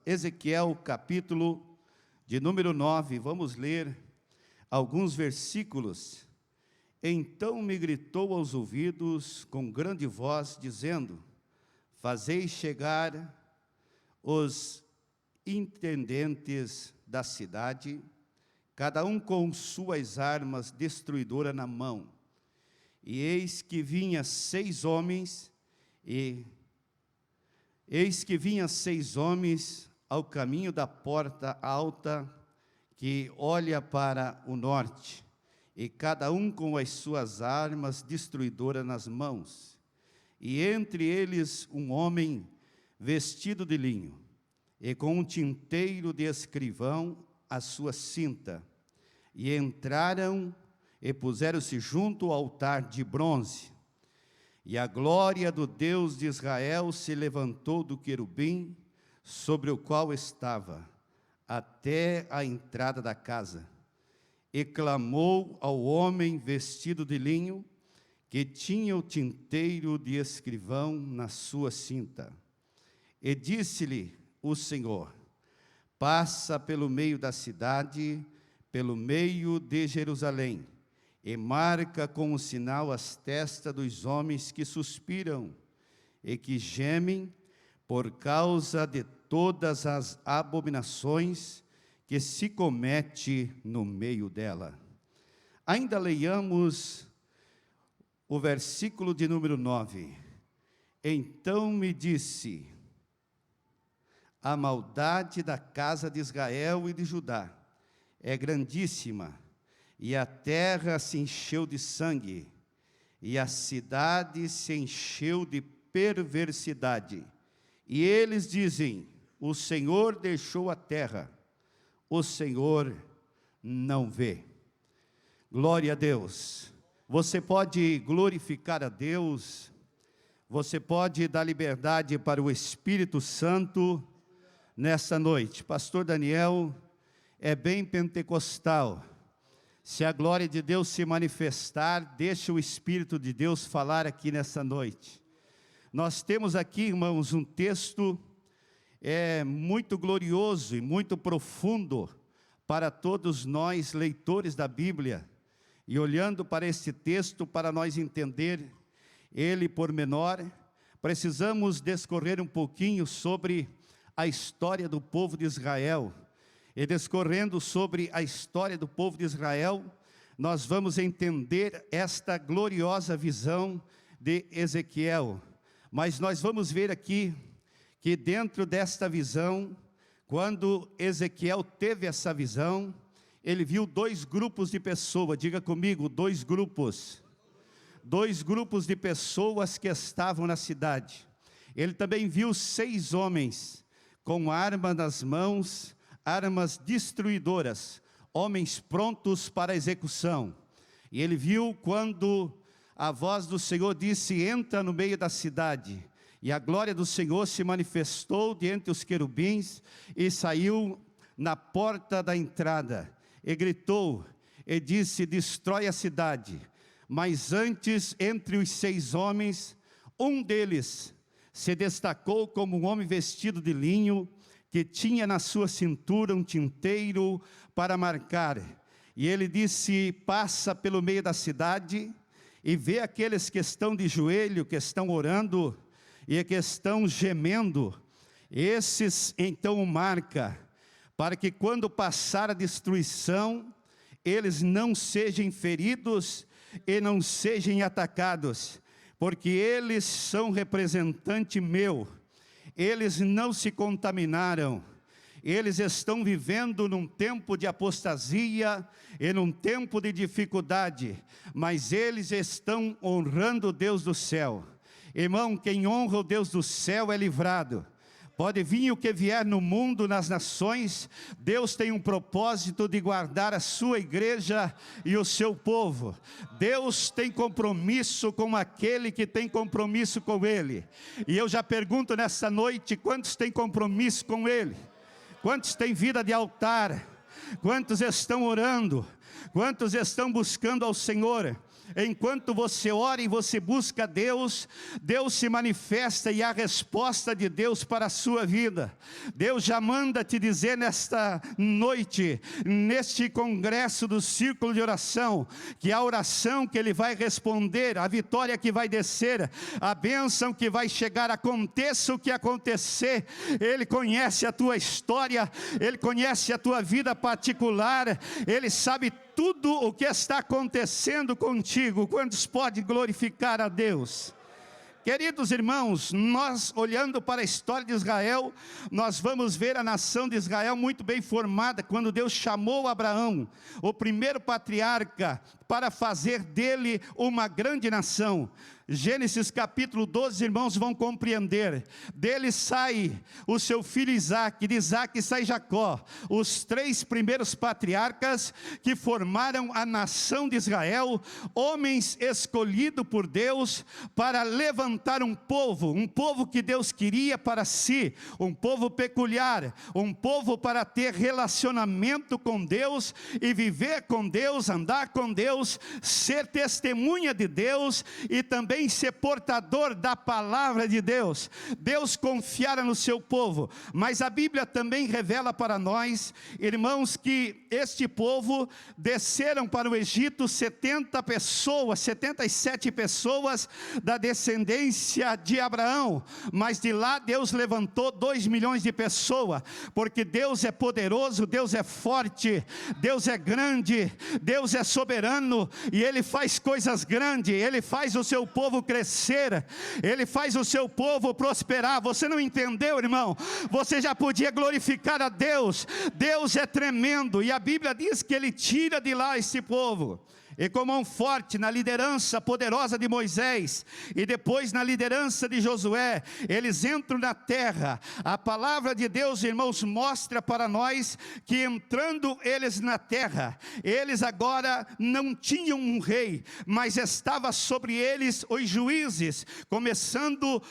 Ezequiel, capítulo de número 9, vamos ler alguns versículos. Então me gritou aos ouvidos com grande voz, dizendo: fazei chegar os intendentes da cidade, cada um com suas armas destruidoras na mão. E eis que vinha 6 homens, ao caminho da porta alta, que olha para o norte, e cada um com as suas armas destruidoras nas mãos. E entre eles um homem vestido de linho, e com um tinteiro de escrivão à sua cinta. E entraram e puseram-se junto ao altar de bronze. E a glória do Deus de Israel se levantou do querubim sobre o qual estava, até a entrada da casa, e clamou ao homem vestido de linho, que tinha o tinteiro de escrivão na sua cinta. E disse-lhe o Senhor: passa pelo meio da cidade, pelo meio de Jerusalém, e marca com um sinal as testas dos homens que suspiram e que gemem por causa de todas as abominações que se comete no meio dela. Ainda leiamos o versículo de número 9. Então me disse: a maldade da casa de Israel e de Judá é grandíssima, e a terra se encheu de sangue, e a cidade se encheu de perversidade. E eles dizem: o Senhor deixou a terra, o Senhor não vê. Glória a Deus. Você pode glorificar a Deus, você pode dar liberdade para o Espírito Santo nessa noite. Pastor Daniel é bem pentecostal. Se a glória de Deus se manifestar, deixa o Espírito de Deus falar aqui nessa noite. Nós temos aqui, irmãos, um texto muito glorioso e muito profundo para todos nós, leitores da Bíblia. E olhando para esse texto, para nós entender ele por menor, precisamos discorrer um pouquinho sobre a história do povo de Israel. E discorrendo sobre a história do povo de Israel, nós vamos entender esta gloriosa visão de Ezequiel. Mas nós vamos ver aqui que dentro desta visão, quando Ezequiel teve essa visão, ele viu 2 grupos de pessoas. Diga comigo, 2 grupos. 2 grupos de pessoas que estavam na cidade. Ele também viu 6 homens com arma nas mãos, armas destruidoras, homens prontos para a execução. E ele viu quando a voz do Senhor disse: entra no meio da cidade. E a glória do Senhor se manifestou de entre os querubins e saiu na porta da entrada. E gritou e disse: destrói a cidade. Mas antes, entre os 6 homens, um deles se destacou como um homem vestido de linho, que tinha na sua cintura um tinteiro para marcar. E ele disse: passa pelo meio da cidade e vê aqueles que estão de joelho, que estão orando e que estão gemendo. Esses então marca, para que quando passar a destruição, eles não sejam feridos e não sejam atacados, porque eles são representante meu. Eles não se contaminaram, eles estão vivendo num tempo de apostasia e num tempo de dificuldade, mas eles estão honrando o Deus do céu. Irmão, quem honra o Deus do céu é livrado. Pode vir o que vier no mundo, nas nações, Deus tem um propósito de guardar a sua igreja e o seu povo. Deus tem compromisso com aquele que tem compromisso com Ele. E eu já pergunto nessa noite: quantos têm compromisso com Ele? Quantos têm vida de altar? Quantos estão orando? Quantos estão buscando ao Senhor? Enquanto você ora e você busca Deus, Deus se manifesta e há resposta de Deus para a sua vida. Deus já manda te dizer nesta noite, neste congresso do círculo de oração, que a oração que Ele vai responder, a vitória que vai descer, a bênção que vai chegar, aconteça o que acontecer, Ele conhece a tua história, Ele conhece a tua vida particular, Ele sabe tudo o que está acontecendo contigo. Quantos podem glorificar a Deus? Queridos irmãos, nós olhando para a história de Israel, nós vamos ver a nação de Israel muito bem formada, quando Deus chamou Abraão, o primeiro patriarca, para fazer dele uma grande nação. Gênesis capítulo 12, irmãos vão compreender, dele sai o seu filho Isaque, de Isaque sai Jacó, os 3 primeiros patriarcas que formaram a nação de Israel, homens escolhidos por Deus para levantar um povo que Deus queria para si, um povo peculiar, um povo para ter relacionamento com Deus e viver com Deus, andar com Deus, ser testemunha de Deus e também ser portador da palavra de Deus. Deus confiara no seu povo, mas a Bíblia também revela para nós, irmãos, que este povo desceram para o Egito 77 pessoas da descendência de Abraão, mas de lá Deus levantou 2 milhões de pessoas, porque Deus é poderoso, Deus é forte, Deus é grande, Deus é soberano, e Ele faz coisas grandes, Ele faz o seu povo crescer, Ele faz o seu povo prosperar. Você não entendeu, irmão? Você já podia glorificar a Deus. Deus é tremendo, e a Bíblia diz que Ele tira de lá esse povo. E com mão forte, na liderança poderosa de Moisés, e depois na liderança de Josué, eles entram na terra. A palavra de Deus, irmãos, mostra para nós que entrando eles na terra, eles agora não tinham um rei, mas estava sobre eles os juízes, começando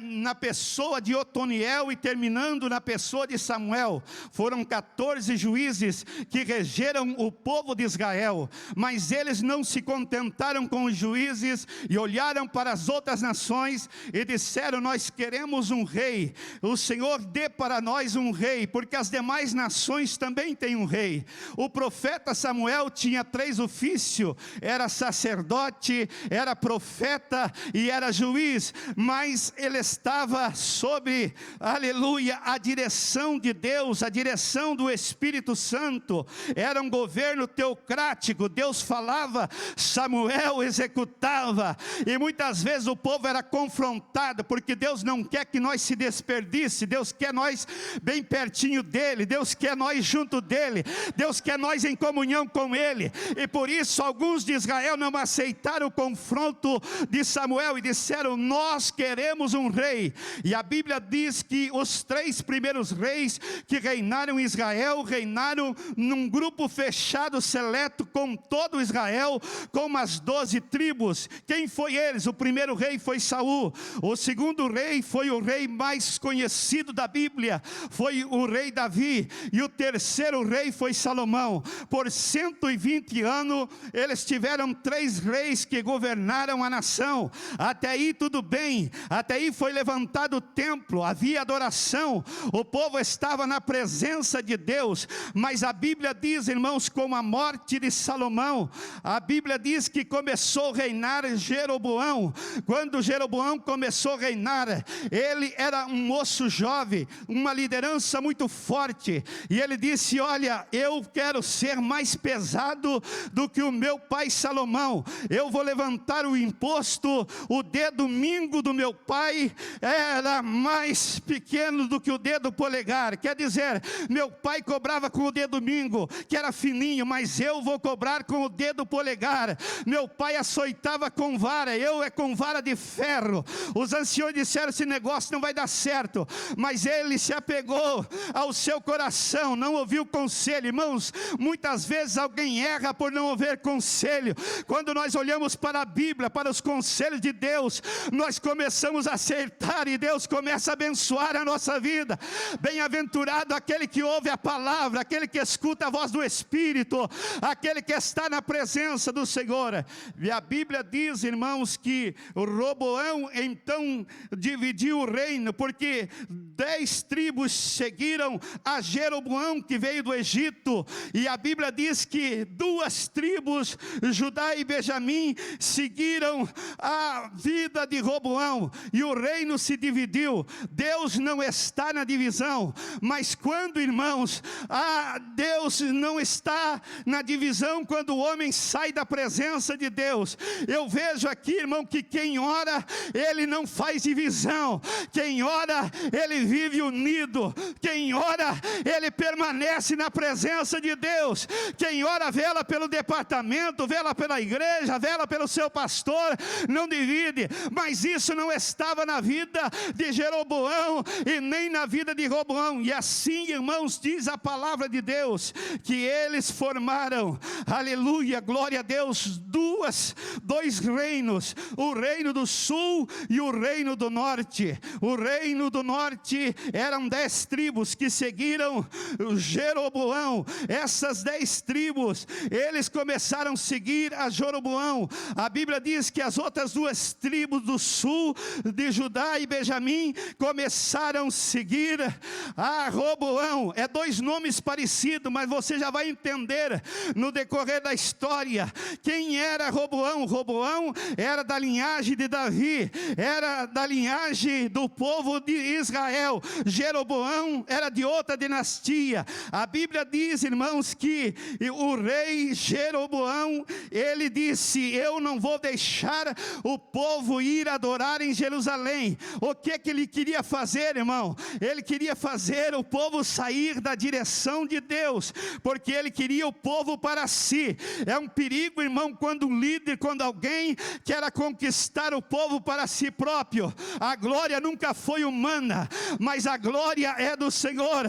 na pessoa de Otoniel e terminando na pessoa de Samuel. Foram 14 juízes que regeram o povo de Israel, mas eles não se contentaram com os juízes e olharam para as outras nações e disseram: nós queremos um rei, o Senhor dê para nós um rei, porque as demais nações também têm um rei. O profeta Samuel tinha 3 ofícios, era sacerdote, era profeta e era juiz, mas ele estava sob, aleluia, a direção de Deus, a direção do Espírito Santo. Era um governo teocrático, Deus falava, Samuel executava, e muitas vezes o povo era confrontado, porque Deus não quer que nós se desperdice, Deus quer nós bem pertinho dEle, Deus quer nós junto dEle, Deus quer nós em comunhão com Ele, e por isso alguns de Israel não aceitaram o confronto de Samuel, e disseram: nós queremos um rei. E a Bíblia diz que os 3 primeiros reis que reinaram em Israel, reinaram num grupo fechado, seleto, com todo Israel, com umas 12 tribos. Quem foi eles? O primeiro rei foi Saul, o segundo rei foi o rei mais conhecido da Bíblia, foi o rei Davi, e o terceiro rei foi Salomão. Por 120 anos eles tiveram 3 reis que governaram a nação. Até aí tudo bem, até aí foi levantado o templo, havia adoração, o povo estava na presença de Deus. Mas a Bíblia diz, irmãos, com a morte de Salomão, a Bíblia diz que começou a reinar Jeroboão. Quando Jeroboão começou a reinar, ele era um moço jovem, uma liderança muito forte, e ele disse: olha, eu quero ser mais pesado do que o meu pai Salomão, eu vou levantar o imposto. O dedo mindinho do meu pai era mais pequeno do que o dedo polegar, quer dizer, meu pai cobrava com o dedo mindinho, que era fininho, mas eu vou cobrar com o dedo dedo polegar. Meu pai açoitava com vara, eu é com vara de ferro. Os anciões disseram, esse negócio não vai dar certo, mas ele se apegou ao seu coração, não ouviu conselho. Irmãos, muitas vezes alguém erra por não ouvir conselho. Quando nós olhamos para a Bíblia, para os conselhos de Deus, nós começamos a acertar e Deus começa a abençoar a nossa vida. Bem-aventurado aquele que ouve a palavra, aquele que escuta a voz do Espírito, aquele que está na presença do Senhor. E a Bíblia diz, irmãos, que o Roboão então dividiu o reino, porque 10 tribos seguiram a Jeroboão que veio do Egito, e a Bíblia diz que 2 tribos, Judá e Benjamim, seguiram a vida de Roboão, e o reino se dividiu. Deus não está na divisão, mas quando, irmãos, Deus não está na divisão, quando o homem sai da presença de Deus. Eu vejo aqui, irmão, que quem ora, ele não faz divisão. Quem ora, ele vive unido. Quem ora, ele permanece na presença de Deus. Quem ora, vela pelo departamento, vela pela igreja, vela pelo seu pastor, não divide. Mas isso não estava na vida de Jeroboão e nem na vida de Roboão. E assim, irmãos, diz a palavra de Deus, que eles formaram, aleluia, glória a Deus, dois reinos, o reino do sul e o reino do norte. O reino do norte eram 10 tribos que seguiram Jeroboão. Essas 10 tribos, eles começaram a seguir a Jeroboão. A Bíblia diz que as outras 2 tribos do sul, de Judá e Benjamim, começaram a seguir a Roboão. É 2 nomes parecidos, mas você já vai entender no decorrer da história quem era Roboão. Roboão era da linhagem de Davi, era da linhagem do povo de Israel. Jeroboão era de outra dinastia. A Bíblia diz, irmãos, que o rei Jeroboão, ele disse, eu não vou deixar o povo ir adorar em Jerusalém. O que ele queria fazer, irmão? Ele queria fazer o povo sair da direção de Deus, porque ele queria o povo para si. É um perigo, irmão, quando um líder, quando alguém quer conquistar o povo para si próprio. A glória nunca foi humana, mas a glória é do Senhor.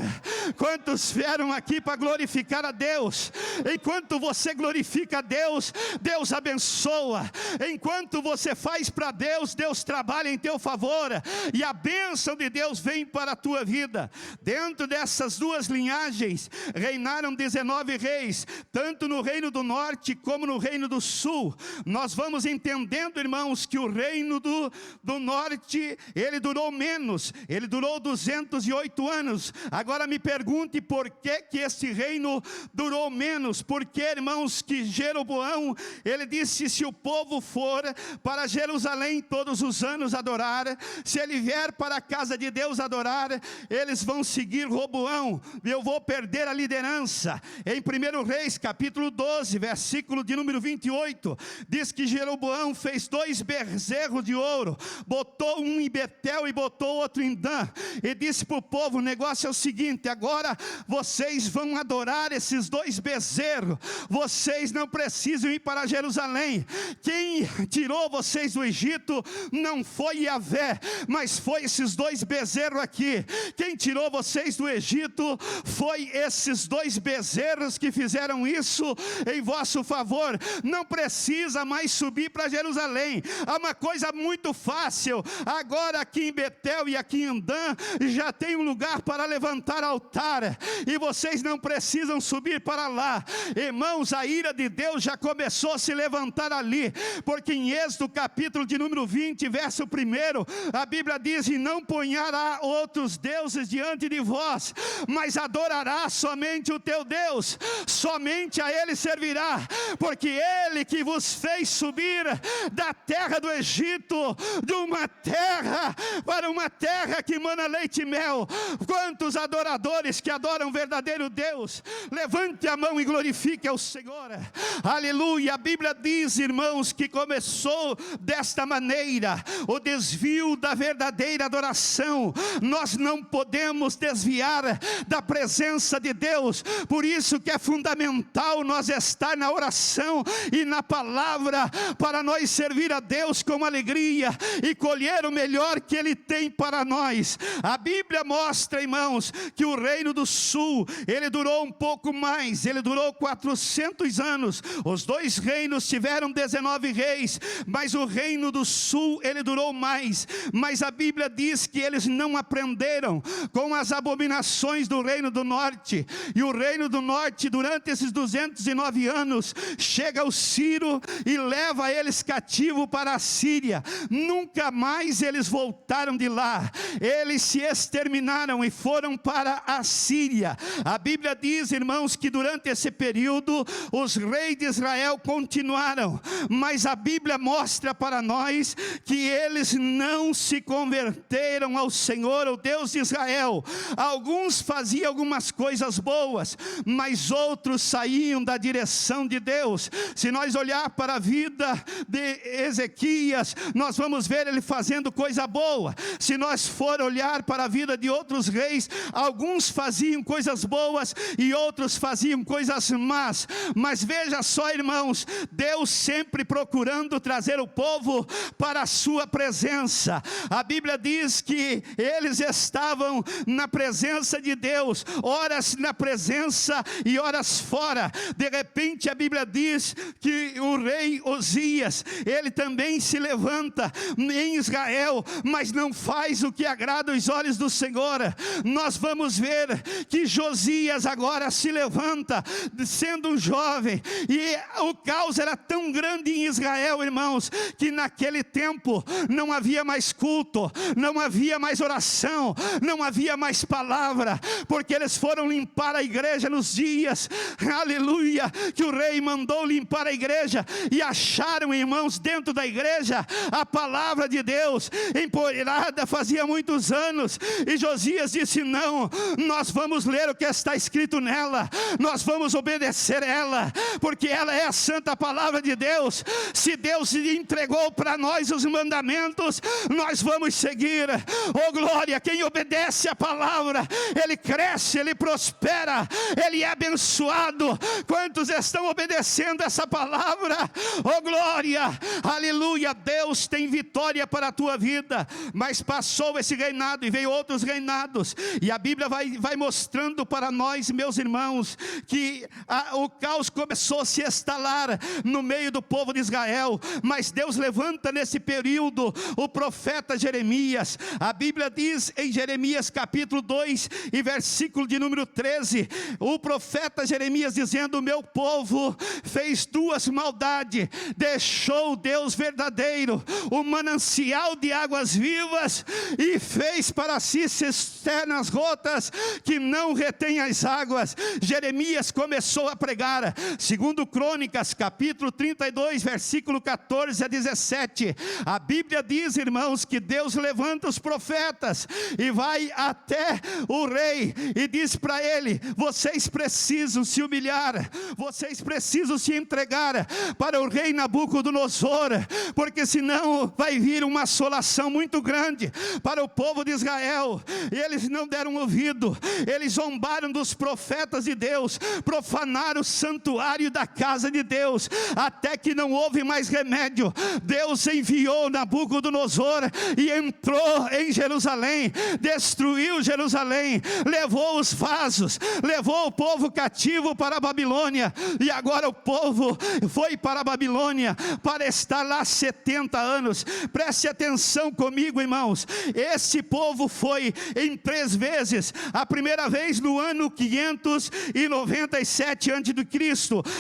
Quantos vieram aqui para glorificar a Deus? Enquanto você glorifica a Deus, Deus abençoa. Enquanto você faz para Deus, Deus trabalha em teu favor, e a bênção de Deus vem para a tua vida. Dentro dessas 2 linhagens reinaram 19 reis, tanto no reino do norte como no reino do sul. Nós vamos entendendo, irmãos, que o reino do norte, ele durou menos, ele durou 208 anos. Agora me pergunte por que esse reino durou menos. Porque, irmãos, que Jeroboão, ele disse, se o povo for para Jerusalém todos os anos adorar, se ele vier para a casa de Deus adorar, eles vão seguir Roboão, eu vou perder a liderança. Em 1 Reis, capítulo 12, versículo de número 28, diz que Jeroboão fez 2 bezerros de ouro, botou um em Betel e botou outro em Dan, e disse para o povo, o negócio é o seguinte, agora vocês vão adorar esses 2 bezerros, vocês não precisam ir para Jerusalém. Quem tirou vocês do Egito não foi Yahvé, mas foi esses 2 bezerros aqui. Quem tirou vocês do Egito foi esses 2 bezerros que fizeram isso em vosso favor. Não precisa mais subir para Jerusalém. Há uma coisa muito fácil, agora aqui em Betel e aqui em Dan já tem um lugar para levantar altar, e vocês não precisam subir para lá. Irmãos, a ira de Deus já começou a se levantar ali, porque em Êxodo capítulo de número 20, verso 1, a Bíblia diz, e não ponhará outros deuses diante de vós, mas adorará somente o teu Deus, somente a ele servirá, porque ele que vos fez subir da terra do Egito, de uma terra para uma terra que mana leite e mel. Quantos adoradores que adoram o verdadeiro Deus? Levante a mão e glorifique ao Senhor. Aleluia. A Bíblia diz, irmãos, que começou desta maneira o desvio da verdadeira adoração. Nós não podemos desviar da presença de Deus, por isso que é fundamental nós estar estar na oração e na palavra, para nós servir a Deus com alegria e colher o melhor que Ele tem para nós. A Bíblia mostra, irmãos, que o reino do sul, ele durou um pouco mais, ele durou 400 anos. Os dois reinos tiveram 19 reis, mas o reino do sul, ele durou mais. Mas a Bíblia diz que eles não aprenderam com as abominações do reino do norte. E o reino do norte, durante esses 209 anos, chega o Ciro e leva eles cativo para a Síria. Nunca mais eles voltaram de lá. Eles se exterminaram e foram para a Síria. A Bíblia diz, irmãos, que durante esse período os reis de Israel continuaram, mas a Bíblia mostra para nós que eles não se converteram ao Senhor, o Deus de Israel. Alguns faziam algumas coisas boas, mas outros saíam da direção de Deus. Se nós olhar para a vida de Ezequias, nós vamos ver ele fazendo coisa boa. Se nós for olhar para a vida de outros reis, alguns faziam coisas boas e outros faziam coisas más. Mas veja só, irmãos, Deus sempre procurando trazer o povo para a sua presença. A Bíblia diz que eles estavam na presença de Deus, horas na presença e horas fora. De repente a Bíblia diz que o rei Osias, ele também se levanta em Israel, mas não faz o que agrada os olhos do Senhor. Nós vamos ver que Josias agora se levanta, sendo um jovem, e o caos era tão grande em Israel, irmãos, que naquele tempo não havia mais culto, não havia mais oração, não havia mais palavra, porque eles foram limpar a igreja nos dias, aleluia, que o rei mandou limpar a igreja, e acharam, irmãos, dentro da igreja, a palavra de Deus, empoeirada fazia muitos anos, e Josias disse: não, nós vamos ler o que está escrito nela, nós vamos obedecer ela, porque ela é a santa palavra de Deus. Se Deus entregou para nós os mandamentos, nós vamos seguir. Oh glória, quem obedece a palavra, ele cresce, ele prospera, ele é abençoado. Quantos estão obedecendo essa palavra? Oh glória, aleluia. Deus tem vitória para a tua vida. Mas passou esse reinado e veio outros reinados, e a Bíblia vai mostrando para nós, meus irmãos, que o caos começou a se instalar no meio do povo de Israel. Mas Deus levanta nesse período o profeta Jeremias. A Bíblia diz em Jeremias capítulo 2 e versículo de número 13, o profeta Jeremias dizendo: o meu povo fez duas maldades, deixou o Deus verdadeiro, o manancial de águas vivas, e fez para si cisternas rotas que não retém as águas. Jeremias começou a pregar. Segundo Crônicas capítulo 32 versículo 14 a 17, a Bíblia diz, irmãos, que Deus levanta os profetas e vai até o rei e diz para ele: vocês precisam se humilhar, vocês precisam se entregar para o rei Nabucodonosor, porque senão vai vir uma assolação muito grande para o povo de Israel. E eles não deram ouvido, eles zombaram dos profetas de Deus, profanaram o santuário da casa de Deus, até que não houve mais remédio. Deus enviou Nabucodonosor e entrou em Jerusalém, destruiu Jerusalém, levou os vasos, levou o povo cativo para a Babilônia, e agora o povo foi para a Babilônia para estar lá 70 anos. Preste atenção comigo, irmãos, esse povo foi em 3 vezes. A primeira vez no ano 597 a.C.,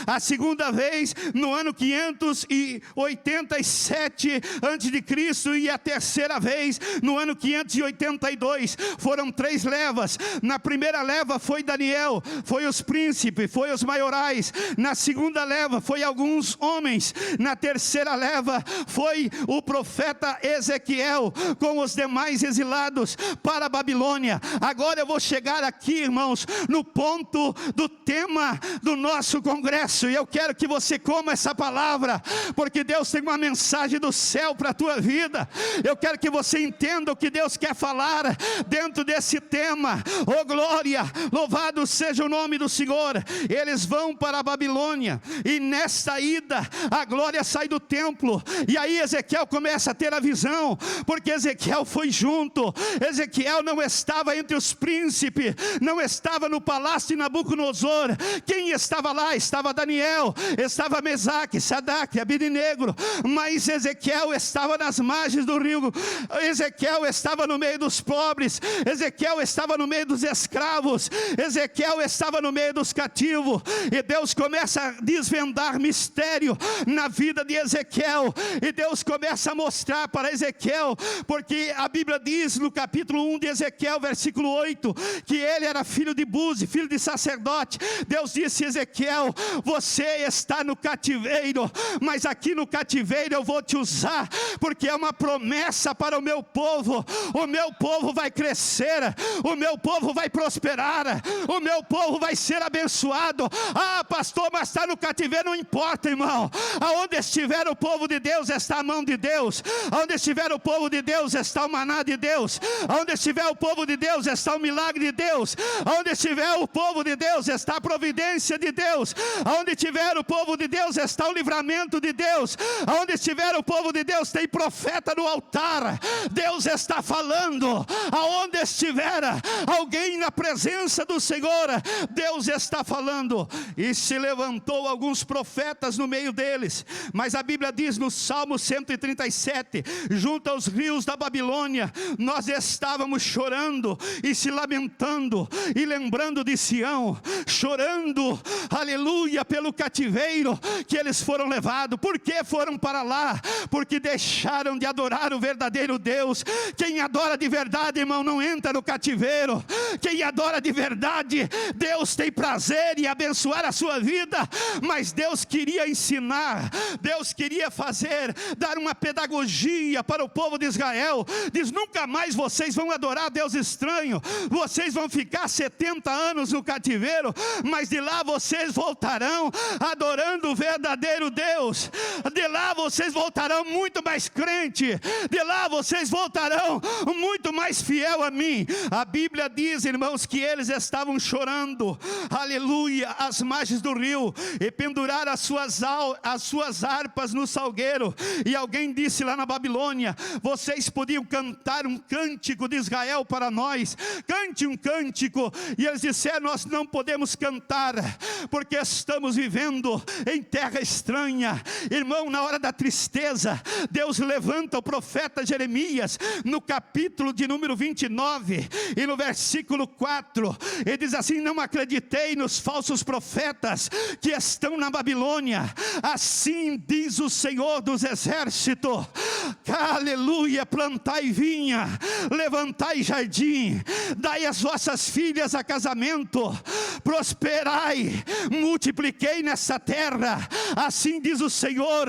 a segunda vez no ano 587 a.C., e a terceira vez no ano 582. Foram 3 levas. Na primeira leva foi Daniel, foi os príncipes, foi os maiorais. Na segunda leva foi alguns homens. Na terceira leva foi o profeta Ezequiel com os demais exilados para a Babilônia. Agora eu vou chegar aqui, irmãos, no ponto do tema do nosso congresso, e eu quero que você coma essa palavra, porque Deus tem uma mensagem do céu para a tua vida. Eu quero que você entenda o que Deus quer falar dentro desse tema. Oh glória, louvado seja o nome do Senhor. Eles vão para a Babilônia. Babilônia, e nesta ida, a glória sai do templo, e aí Ezequiel começa a ter a visão, porque Ezequiel foi junto. Ezequiel não estava entre os príncipes, não estava no palácio de Nabucodonosor. Quem estava lá? Estava Daniel, estava Mesaque, Sadraque, Abednego, mas Ezequiel estava nas margens do rio. Ezequiel estava no meio dos pobres, Ezequiel estava no meio dos escravos, Ezequiel estava no meio dos cativos, e Deus começa a desvendar mistério na vida de Ezequiel, e Deus começa a mostrar para Ezequiel, porque a Bíblia diz no capítulo 1 de Ezequiel, versículo 8, que ele era filho de Buzi, filho de sacerdote. Deus disse: Ezequiel, você está no cativeiro, mas aqui no cativeiro eu vou te usar, porque é uma promessa para o meu povo vai crescer, o meu povo vai prosperar, o meu povo vai ser abençoado. Ah, pastor, mas está no cativeiro. Não importa, irmão, aonde estiver o povo de Deus, está a mão de Deus. Aonde estiver o povo de Deus, está o maná de Deus. Aonde estiver o povo de Deus, está o milagre de Deus. Aonde estiver o povo de Deus, está a providência de Deus. Aonde estiver o povo de Deus, está o livramento de Deus. Aonde estiver o povo de Deus, tem profeta no altar. Deus está falando. Aonde estiver alguém na presença do Senhor, Deus está falando. E se levantou alguns profetas no meio deles, mas a Bíblia diz no Salmo 137, junto aos rios da Babilônia, nós estávamos chorando e se lamentando, e lembrando de Sião, chorando, aleluia, pelo cativeiro que eles foram levados. Por que foram para lá? Porque deixaram de adorar o verdadeiro Deus. Quem adora de verdade, irmão, não entra no cativeiro. Quem adora de verdade, Deus tem prazer em abençoar a sua vida, mas Deus queria ensinar, Deus queria dar uma pedagogia para o povo de Israel. Diz: nunca mais vocês vão adorar Deus estranho, vocês vão ficar 70 anos no cativeiro, mas de lá vocês voltarão adorando o verdadeiro Deus. De lá vocês voltarão muito mais crente, de lá vocês voltarão muito mais fiel a mim. A Bíblia diz, irmãos, que eles estavam chorando, aleluia, às margens do rio, e penduraram as suas harpas no salgueiro. E alguém disse lá na Babilônia: vocês podiam cantar um cântico de Israel para nós, cante um cântico. E eles disseram: nós não podemos cantar, porque estamos vivendo em terra estranha. Irmão, na hora da tristeza, Deus levanta o profeta Jeremias, no capítulo de número 29, e no versículo 4, ele diz assim: não acreditei nos falsos profetas que estão na Babilônia, assim diz o Senhor dos exércitos, aleluia, plantai vinha, levantai jardim, dai as vossas filhas a casamento, prosperai, multipliquei nessa terra, assim diz o Senhor,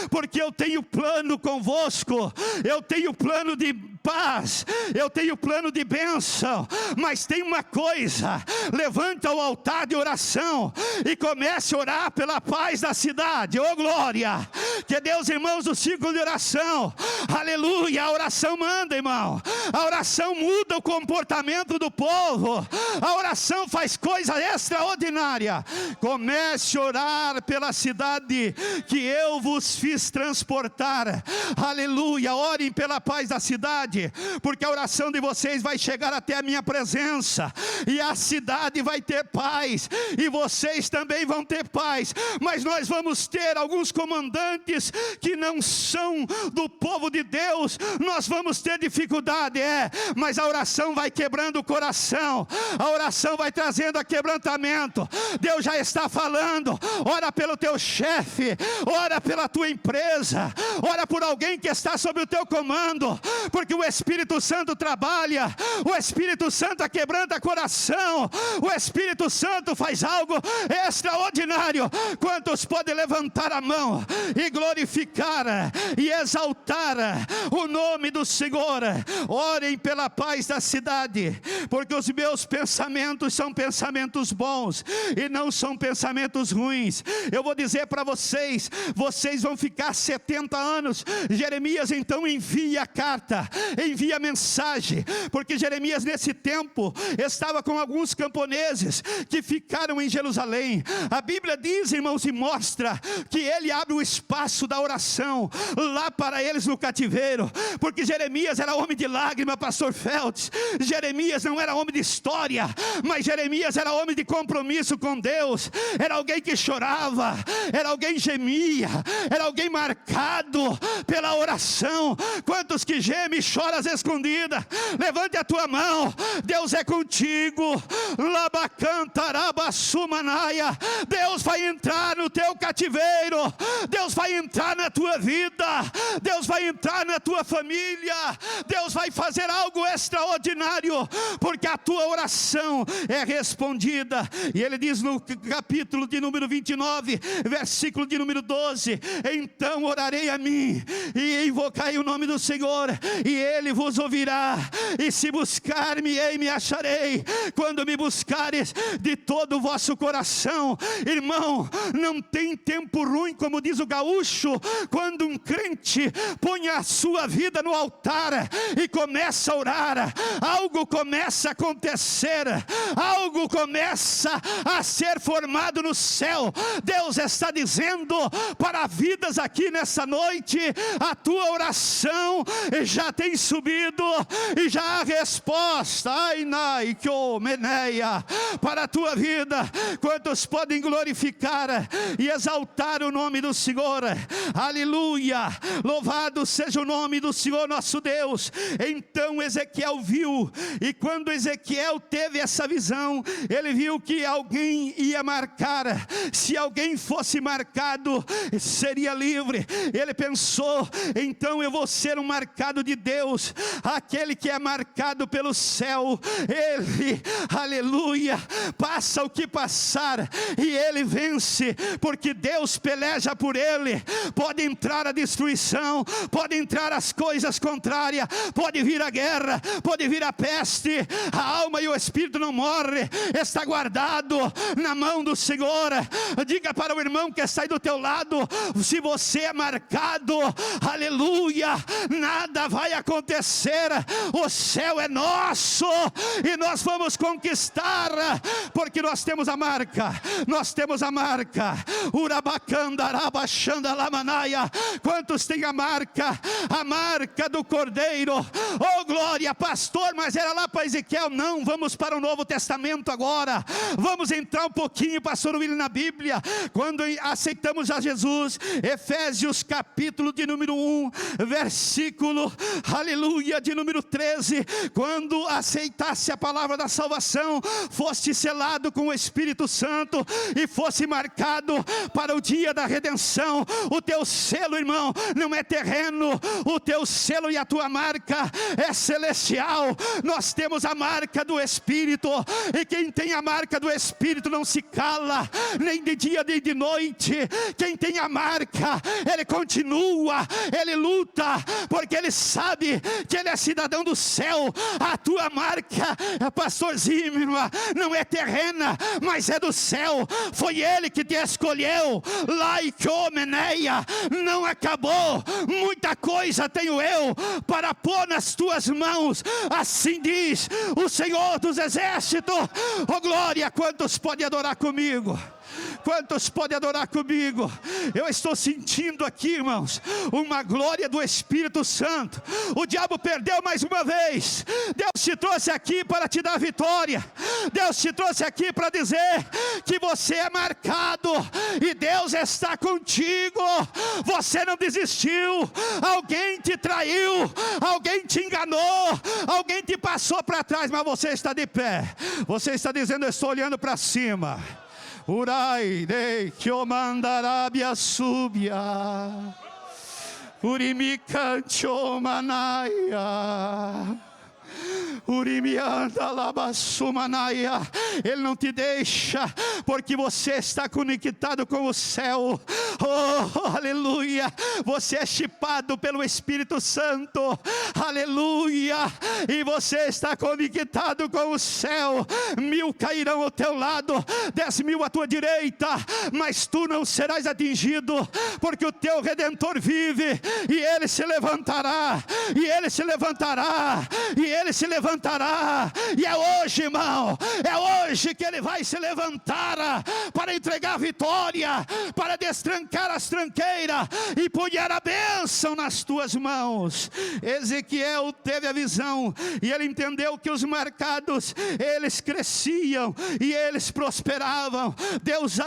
porque eu tenho plano convosco, eu tenho plano de paz, eu tenho plano de bênção. Mas tem uma coisa: levanta o altar de oração e comece a orar pela paz da cidade. Oh glória, que Deus, irmãos, do círculo de oração, aleluia, a oração manda, irmão, a oração muda o comportamento do povo, a oração faz coisa extraordinária. Comece a orar pela cidade que eu vos fiz transportar, aleluia. Orem pela paz da cidade, porque a oração de vocês vai chegar até a minha presença, e a cidade vai ter paz, e vocês também vão ter paz. Mas nós vamos ter alguns comandantes que não são do povo de Deus, nós vamos ter dificuldade, mas a oração vai quebrando o coração, a oração vai trazendo quebrantamento. Deus já está falando: ora pelo teu chefe, ora pela tua empresa, ora por alguém que está sob o teu comando, porque o Espírito Santo trabalha, o Espírito Santo quebranta coração, o Espírito Santo faz algo extraordinário. Quantos podem levantar a mão e glorificar e exaltar o nome do Senhor? Orem pela paz da cidade, porque os meus pensamentos são pensamentos bons e não são pensamentos ruins. Eu vou dizer para vocês, vocês vão ficar 70 anos. Jeremias então envia a carta, envia mensagem, porque Jeremias nesse tempo estava com alguns camponeses que ficaram em Jerusalém. A Bíblia diz, irmãos, e mostra que ele abre o espaço da oração lá para eles no cativeiro, porque Jeremias era homem de lágrima, pastor Feltz. Jeremias não era homem de história, mas Jeremias era homem de compromisso com Deus. Era alguém que chorava, era alguém que gemia, era alguém marcado pela oração. Quantos que gemem e choram às escondidas? Levante a tua mão. Deus é contigo. Labacantarabassumanaya. Deus vai entrar no teu cativeiro. Deus vai entrar na tua vida. Deus vai entrar na tua família. Deus vai fazer algo extraordinário, porque a tua oração é respondida. E ele diz no capítulo de número 29, versículo de número 12: então orarei a mim e invocai o nome do Senhor, e Ele vos ouvirá. E se buscar-me-ei, me acharei, quando me buscares de todo o vosso coração. Irmão, não tem tempo ruim, como diz o gaúcho, quando um crente põe a sua vida no altar e começa a orar, algo começa a acontecer, algo começa a ser formado no céu. Deus está dizendo para vidas aqui nessa noite: a tua oração já tem subido e já há resposta. Para a tua vida. Quantos podem glorificar e exaltar o nome do Senhor? Aleluia, louvado seja o nome do Senhor nosso Deus. Então Ezequiel viu, e quando Ezequiel teve essa visão, ele viu que alguém ia marcar. Se alguém fosse marcado, seria livre. Ele pensou: então eu vou ser um marcado de Deus. Aquele que é marcado pelo céu, ele, aleluia, passa o que passar e ele vence, porque Deus peleja por ele. Pode entrar a destruição, pode entrar as coisas contrárias, pode vir a guerra, pode vir a peste. A alma e o espírito não morre, está guardado na mão do Senhor. Diga para o irmão que está aí do teu lado: se você é marcado, aleluia, nada vai acontecer. O céu é nosso e nós vamos conquistar, porque nós temos a marca. Nós temos a marca. Urabacandarabachandalamanaya. Quantos têm a marca? A marca do Cordeiro. Oh glória, pastor, mas era lá para Ezequiel. Não, vamos para o Novo Testamento agora. Vamos entrar um pouquinho, pastor William, na Bíblia. Quando aceitamos a Jesus, Efésios capítulo de número 1, versículo, aleluia, de número 13: quando aceitasse a palavra da salvação, foste selado com o Espírito Santo e fosse marcado para o dia da redenção. O teu selo, irmão, não é terreno. O teu selo e a tua marca é celestial. Nós temos a marca do Espírito, e quem tem a marca do Espírito não se cala, nem de dia nem de noite. Quem tem a marca, ele continua, ele luta, porque ele sabe que ele é cidadão do céu. A tua marca, pastor Zimmermann, não é terrena, mas é do céu. Foi ele que te escolheu. Laikomeneia, não acabou. Muita coisa tenho eu para pôr nas tuas mãos. Assim diz o Senhor dos Exércitos. Oh glória, quantos podem adorar comigo? Quantos podem adorar comigo? Eu estou sentindo aqui, irmãos, uma glória do Espírito Santo. O diabo perdeu mais uma vez. Deus te trouxe aqui para te dar vitória. Deus te trouxe aqui para dizer que você é marcado e Deus está contigo. Você não desistiu. Alguém te traiu, alguém te enganou, alguém te passou para trás, mas você está de pé. Você está dizendo: eu estou olhando para cima. Urai de que o mandarabia subia, urimicancho manaia. Ele não te deixa, porque você está conectado com o céu. Oh, aleluia. Você é chipado pelo Espírito Santo. Aleluia. E você está conectado com o céu. 1000 cairão ao teu lado, 10.000 à tua direita, mas tu não serás atingido, porque o teu Redentor vive, e Ele se levantará, e Ele se levantará, e Ele se levantará. E é hoje, irmão, é hoje que Ele vai se levantar para entregar a vitória, para destrancar as tranqueiras e pôr a bênção nas tuas mãos. Ezequiel teve a visão, e ele entendeu que os marcados, eles cresciam e eles prosperavam. Deus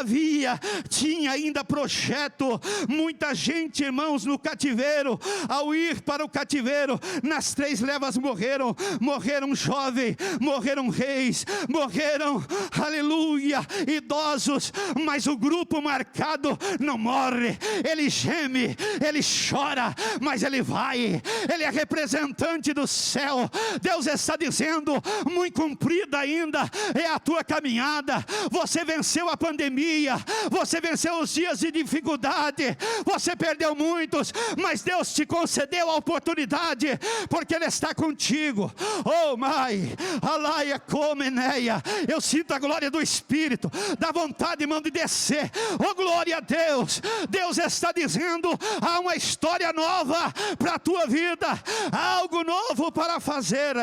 tinha ainda projeto. Muita gente, irmãos, no cativeiro, ao ir para o cativeiro, nas 3 levas morreram jovens, morreram reis, morreram, aleluia, idosos, mas o grupo marcado não morre. Ele geme, ele chora, mas ele vai, ele é representante do céu. Deus está dizendo: muito cumprida ainda é a tua caminhada. Você venceu a pandemia, você venceu os dias de dificuldade, você perdeu muitos, mas Deus te concedeu a oportunidade, porque Ele está contigo. Oh, mãe, alaia comeneia, eu sinto a glória do Espírito, dá vontade, irmão, de descer. Oh, glória a Deus. Deus está dizendo: há uma história nova para a tua vida, há algo novo para fazer.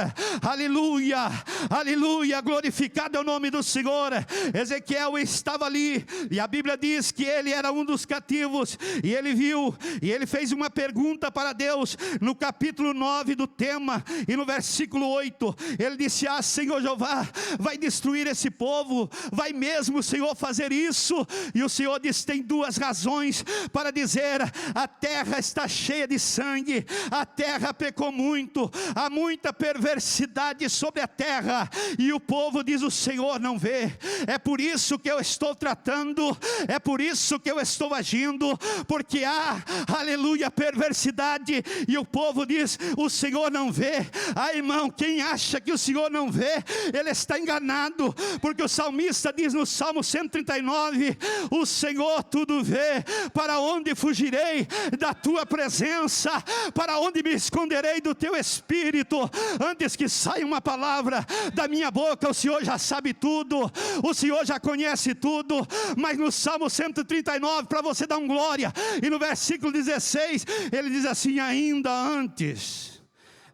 Aleluia, aleluia, glorificado é o nome do Senhor. Ezequiel estava ali, e a Bíblia diz que ele era um dos cativos, e ele viu, e ele fez uma pergunta para Deus, no capítulo 9 do tema, e no versículo 8, ele disse: Senhor Jeová, vai destruir esse povo? Vai mesmo, Senhor, fazer isso? E o Senhor disse: tem 2 razões para dizer: a terra está cheia de sangue, a terra pecou muito, há muita perversidade sobre a terra, e o povo diz: o Senhor não vê. É por isso que eu estou tratando, é por isso que eu estou agindo, porque há, aleluia, perversidade, e o povo diz: o Senhor não vê. Irmão, quem acha que o Senhor não vê, ele está enganado, porque o salmista diz no Salmo 139: o Senhor tudo vê. Para onde fugirei da tua presença? Para onde me esconderei do teu Espírito? Antes que saia uma palavra da minha boca, o Senhor já sabe tudo, o Senhor já conhece tudo. Mas no Salmo 139, para você dar um glória, e no versículo 16, ele diz assim: ainda antes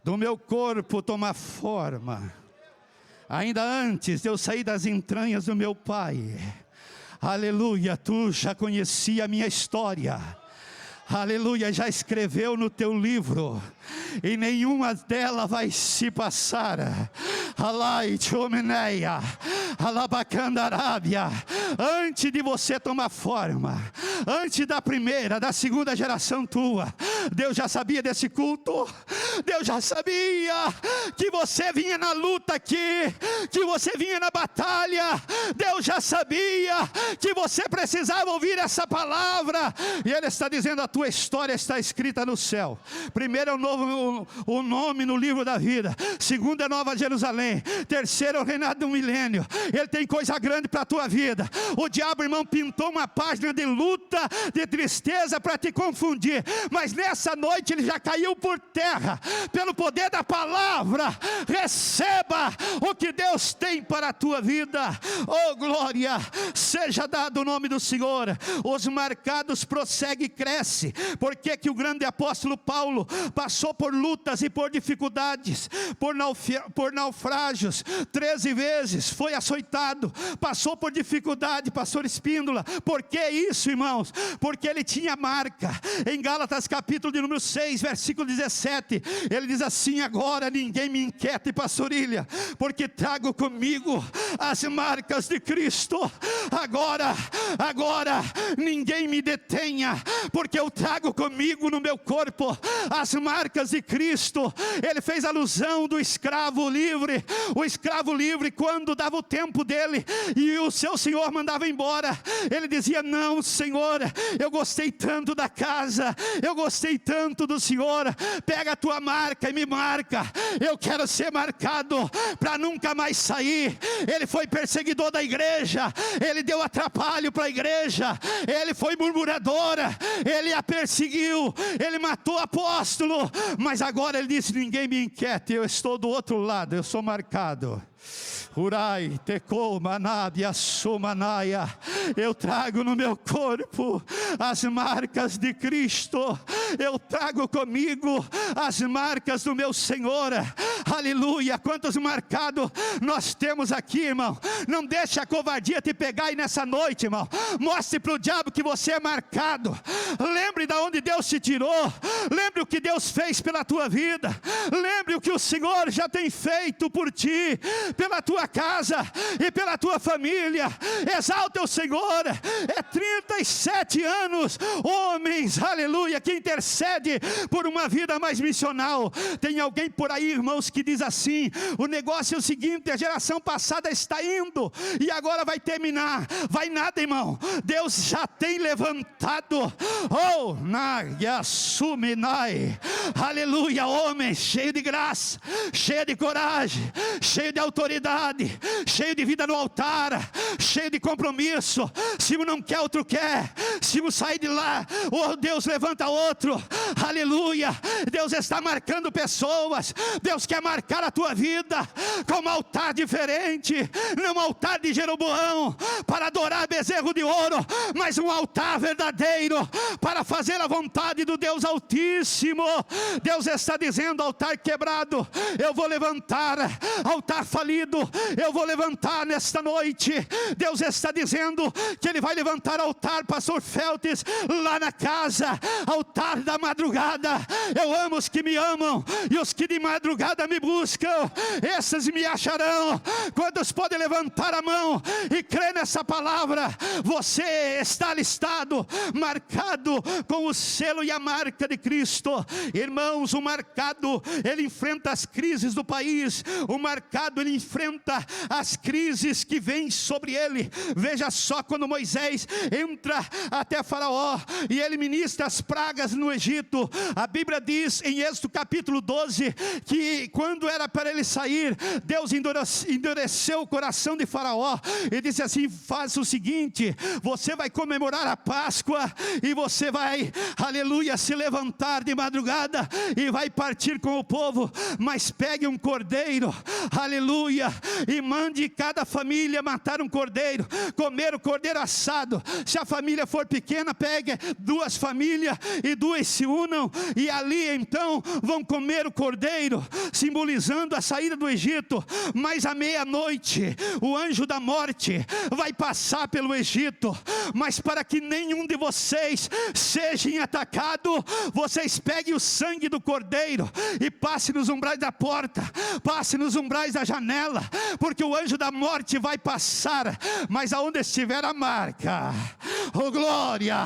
do meu corpo tomar forma, ainda antes de eu sair das entranhas do meu pai, aleluia, tu já conhecia a minha história. Aleluia, já escreveu no teu livro, e nenhuma delas vai se passar. Alai chomeneia, alabacandarábia. Antes de você tomar forma, antes da primeira, da segunda geração tua, Deus já sabia desse culto. Deus já sabia que você vinha na luta aqui, que você vinha na batalha. Deus já sabia que você precisava ouvir essa palavra, e Ele está dizendo: a tua história está escrita no céu. Primeiro é o nome no livro da vida, segundo é Nova Jerusalém, terceiro é o reinado do milênio. Ele tem coisa grande para a tua vida. O diabo, irmão, pintou uma página de luta, de tristeza para te confundir, mas nessa noite ele já caiu por terra, pelo poder da palavra. Receba o que Deus tem para a tua vida. Oh, glória, seja dado o nome do Senhor. Os marcados prosseguem e crescem. Por que o grande apóstolo Paulo passou por lutas e por dificuldades, por naufrágios, 13 vezes foi açoitado, passou por dificuldade, pastor Espíndola? Por que isso, irmãos? Porque ele tinha marca. Em Gálatas capítulo de número 6, versículo 17, ele diz assim: agora ninguém me inquiete, pastor Ilha, porque trago comigo as marcas de Cristo. Agora ninguém me detenha, porque eu trago comigo no meu corpo as marcas de Cristo. Ele fez alusão do escravo livre. O escravo livre, quando dava o tempo dele e o seu senhor mandava embora, ele dizia: não, Senhor, eu gostei tanto da casa, eu gostei tanto do Senhor, pega a tua marca e me marca. Eu quero ser marcado para nunca mais sair. Ele foi perseguidor da igreja, ele deu atrapalho para a igreja, ele foi murmuradora, ele a perseguiu, ele matou apóstolo, mas agora ele disse: ninguém me inquiete, eu estou do outro lado, eu sou marcado. Urai, tecou, manádia, sumanaia. Eu trago no meu corpo as marcas de Cristo. Eu trago comigo as marcas do meu Senhor. Aleluia. Quantos marcados nós temos aqui, irmão? Não deixe a covardia te pegar aí nessa noite, irmão. Mostre para o diabo que você é marcado. Lembre de onde Deus te tirou. Lembre o que Deus fez pela tua vida. Lembre o que o Senhor já tem feito por ti, pela tua casa e pela tua família. Exalta o Senhor. É 37 anos, homens, aleluia, que intercede por uma vida mais missional. Tem alguém por aí, irmãos, que diz assim: o negócio é o seguinte, a geração passada está indo e agora vai terminar. Vai nada, irmão. Deus já tem levantado, oh, Nagasuminai, aleluia, homens cheio de graça, cheio de coragem, cheio de autoridade, cheio de vida no altar, cheio de compromisso. Se um não quer, outro quer. Se um sair de lá, oh, Deus levanta outro. Aleluia. Deus está marcando pessoas. Deus quer marcar a tua vida com um altar diferente, não um altar de Jeroboão para adorar bezerro de ouro, mas um altar verdadeiro para fazer a vontade do Deus Altíssimo. Deus está dizendo: altar quebrado eu vou levantar, altar falido eu vou levantar nesta noite. Deus está dizendo que Ele vai levantar altar, pastor Feltes, lá na casa, altar da madrugada. Eu amo os que me amam, e os que de madrugada me buscam, esses me acharão. Quantos podem levantar a mão e crer nessa palavra? Você está listado, marcado com o selo e a marca de Cristo. Irmãos, o marcado, ele enfrenta as crises do país. O marcado, ele enfrenta as crises que vêm sobre ele. Veja só, quando Moisés entra até Faraó e ele ministra as pragas no Egito, a Bíblia diz em Êxodo capítulo 12 que quando era para ele sair, Deus endureceu o coração de Faraó e disse assim: faz o seguinte, você vai comemorar a Páscoa e você vai, aleluia, se levantar de madrugada e vai partir com o povo, mas pegue um cordeiro, aleluia, e mande cada família matar um cordeiro, comer o cordeiro assado. Se a família for pequena, pegue 2 famílias e 2 se unam, e ali então vão comer o cordeiro, simbolizando a saída do Egito. Mas à meia-noite o anjo da morte vai passar pelo Egito, mas para que nenhum de vocês seja atacado, vocês peguem o sangue do cordeiro e passe nos umbrais da porta, passe nos umbrais da janela, porque o anjo da morte vai passar, mas aonde estiver a marca, oh glória,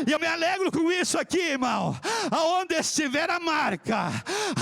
eu me alegro com isso aqui, irmão, aonde estiver a marca,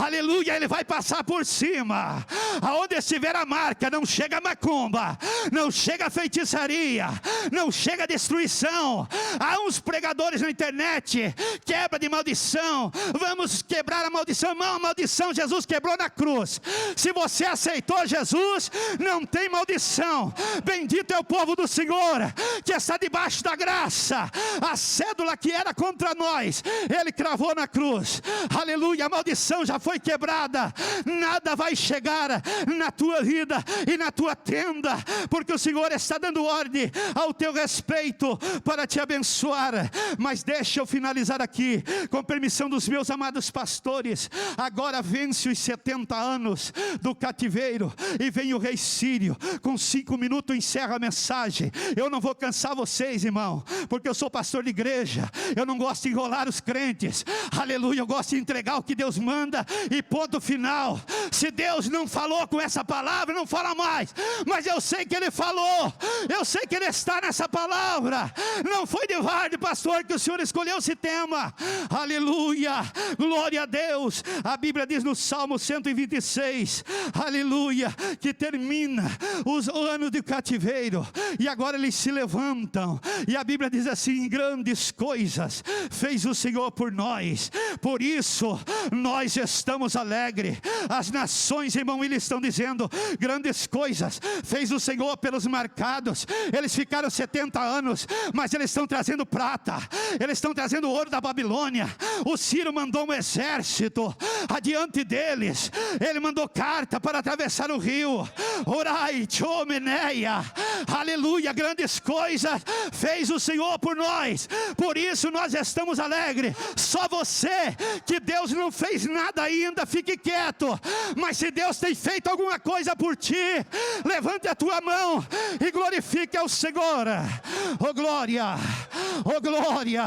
aleluia, ele vai passar por cima. Aonde estiver a marca, não chega macumba, não chega feitiçaria, não chega destruição. Há uns pregadores na internet, quebra de maldição, vamos quebrar a maldição. Irmão, a maldição Jesus quebrou na cruz. Se você aceitou Jesus, não tem maldição. Bendito é o povo do Senhor, que está debaixo da graça. A cédula que era contra nós, Ele cravou na cruz, aleluia, a maldição já foi quebrada. Nada vai chegar na tua vida e na tua tenda, porque o Senhor está dando ordem ao teu respeito para te abençoar. Mas deixa eu finalizar aqui, com permissão dos meus amados pastores. Agora vence os 70 anos do cativeiro e vem o rei Sírio. Com 5 minutos encerra a mensagem. Eu não vou cansar vocês, irmão, porque eu sou pastor de igreja, eu não gosto de enrolar os crentes, aleluia, eu gosto de entregar o que Deus manda e ponto final. Se Deus não falou com essa palavra, não fala mais, mas eu sei que Ele falou, eu sei que Ele está nessa palavra. Não foi de varde, pastor, que o Senhor escolheu esse tema, aleluia, glória a Deus. A Bíblia diz no Salmo 126, aleluia, que termina o ano de cativeiro e agora eles se levantam, e a Bíblia diz assim: grandes coisas fez o Senhor por nós. nós. Por isso nós estamos alegres. As nações, irmão, eles estão dizendo: grandes coisas fez o Senhor pelos marcados. Eles ficaram 70 anos, mas eles estão trazendo prata, eles estão trazendo ouro da Babilônia. O Ciro mandou um exército adiante deles, ele mandou carta para atravessar o rio. Orai, Tchomeneia, aleluia, grandes coisas fez o Senhor por nós. Por isso nós estamos alegres. Só você que Deus não fez nada ainda, fique quieto. Mas se Deus tem feito alguma coisa por ti, levante a tua mão e glorifique ao Senhor. Oh glória, oh glória.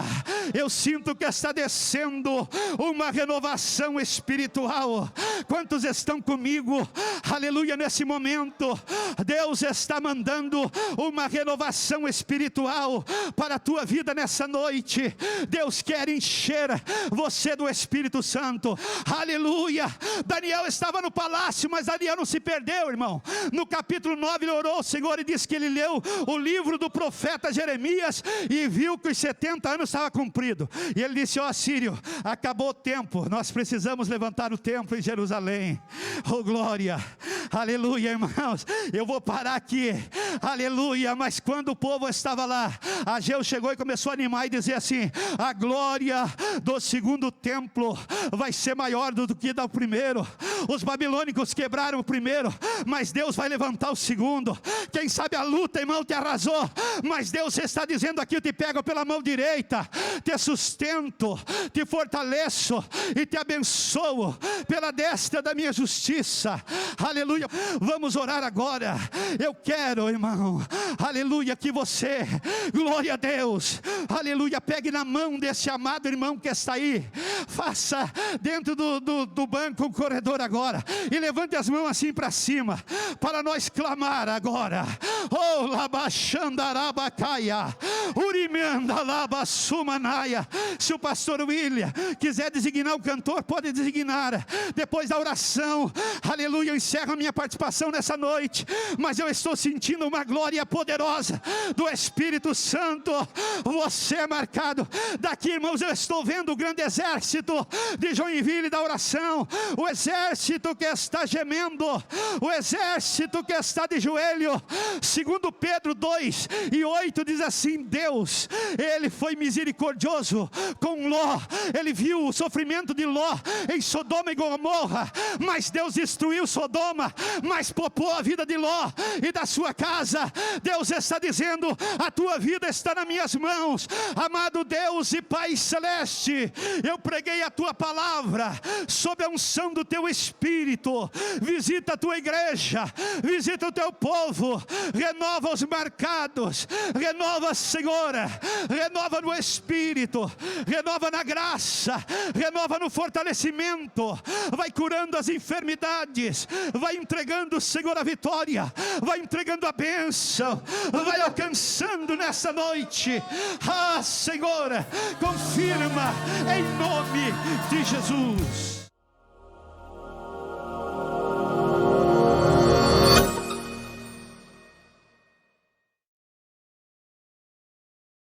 Eu sinto que está descendo uma renovação espiritual. Quantos estão comigo? Aleluia, nesse momento Deus está mandando uma renovação espiritual para a tua vida nessa noite. Deus quer encher você do Espírito Santo. Aleluia. Daniel estava no palácio, mas Daniel não se perdeu, irmão. No capítulo 9 ele orou ao Senhor e disse que ele leu o livro do profeta Jeremias e viu que os 70 anos estavam cumpridos. E ele disse: ó Sírio, acabou o tempo, nós precisamos levantar o templo em Jerusalém. Oh glória, aleluia, irmãos. Eu vou parar aqui, aleluia. Mas quando o povo estava lá, Ageu chegou e começou a animar e dizer assim: a glória do segundo templo vai ser maior do que do primeiro. Os babilônicos quebraram o primeiro, mas Deus vai levantar o segundo. Quem sabe a luta, irmão, te arrasou, mas Deus está dizendo aqui: eu te pego pela mão direita, te sustento, te fortaleço e te abençoo pela destra da minha justiça. Aleluia. Vamos orar agora. Eu quero, irmão, aleluia, que você, glória a Deus, aleluia, pegue na mão desse amado irmão que está aí, faça dentro do banco um corredor agora, e levante as mãos assim para cima, para nós clamar agora. Oh, labachandarabacaia, urimandalabassumanaya. Se o pastor William quiser designar o cantor, pode designar. Depois da oração, aleluia, eu encerro a minha participação nessa noite. Mas eu estou sentindo uma glória poderosa do Espírito Santo. Você é marcado. Daqui, irmãos, eu estou vendo o grande exército de Joinville da oração, o exército que está gemendo, o exército que está de joelho. Segundo Pedro 2:8 diz assim: Deus, Ele foi misericordioso com Ló. Ele viu o sofrimento de Ló em Sodoma e Gomorra, mas Deus destruiu Sodoma, mas poupou a vida de Ló e da sua casa. Deus está dizendo: a tua vida está nas minhas mãos. Amado Deus e Pai Celeste, eu preguei a tua palavra sob a unção do teu Espírito. Visita a tua igreja, visita o teu povo, renova os marcados, renova, Senhor, renova no Espírito, renova na graça, renova no fortalecimento, vai curando as enfermidades, vai entregando, Senhor, a vitória, vai entregando a bênção, vai alcançando nessa noite. Ah, Senhor, confirma em nome de Jesus.